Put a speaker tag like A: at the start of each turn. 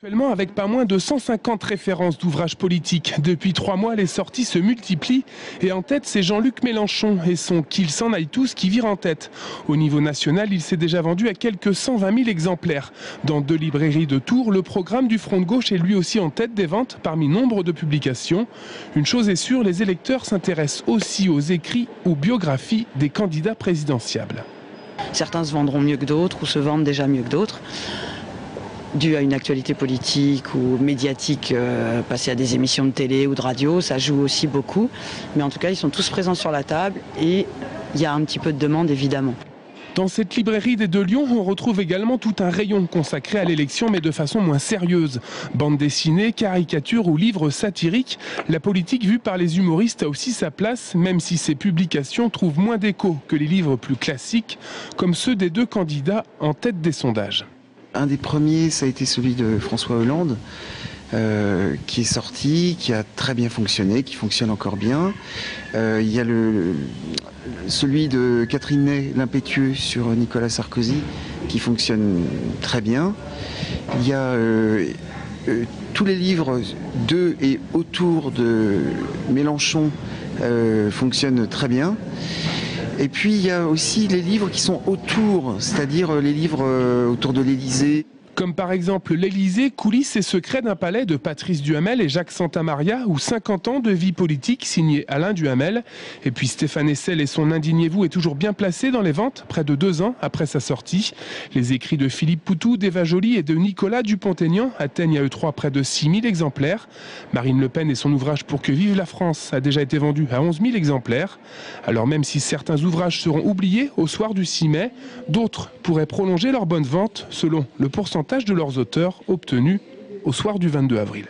A: Actuellement, avec pas moins de 150 références d'ouvrages politiques. Depuis 3 mois, les sorties se multiplient. Et en tête, c'est Jean-Luc Mélenchon et son Qu'ils s'en aillent tous qui vire en tête. Au niveau national, il s'est déjà vendu à quelques 120 000 exemplaires. Dans 2 librairies de Tours, le programme du Front de gauche est lui aussi en tête des ventes parmi nombre de publications. Une chose est sûre, les électeurs s'intéressent aussi aux écrits ou biographies des candidats présidentiables.
B: Certains se vendront mieux que d'autres ou se vendent déjà mieux que d'autres, dû à une actualité politique ou médiatique, passée à des émissions de télé ou de radio, ça joue aussi beaucoup. Mais en tout cas, ils sont tous présents sur la table et il y a un petit peu de demande évidemment.
A: Dans cette librairie des Deux Lions, on retrouve également tout un rayon consacré à l'élection, mais de façon moins sérieuse. Bande dessinée, caricatures ou livres satiriques, la politique vue par les humoristes a aussi sa place, même si ces publications trouvent moins d'écho que les livres plus classiques, comme ceux des 2 candidats en tête des sondages.
C: Un des premiers, ça a été celui de François Hollande, qui est sorti, qui a très bien fonctionné, qui fonctionne encore bien. Il y a celui de Catherine Ney, l'impétueux, sur Nicolas Sarkozy, qui fonctionne très bien. Il y a tous les livres de et autour de Mélenchon fonctionnent très bien. Et puis il y a aussi les livres qui sont autour, c'est-à-dire les livres autour de l'Élysée.
A: Comme par exemple l'Élysée, coulisses et secrets d'un palais de Patrice Duhamel et Jacques Santamaria, ou 50 ans de vie politique signé Alain Duhamel. Et puis Stéphane Hessel et son Indignez-vous est toujours bien placé dans les ventes, près de 2 ans après sa sortie. Les écrits de Philippe Poutou, d'Eva Joly et de Nicolas Dupont-Aignan atteignent à eux 3 près de 6 000 exemplaires. Marine Le Pen et son ouvrage Pour que vive la France a déjà été vendu à 11 000 exemplaires. Alors même si certains ouvrages seront oubliés au soir du 6 mai, d'autres pourraient prolonger leur bonne vente selon le pourcentage de leurs auteurs obtenus au soir du 22 avril.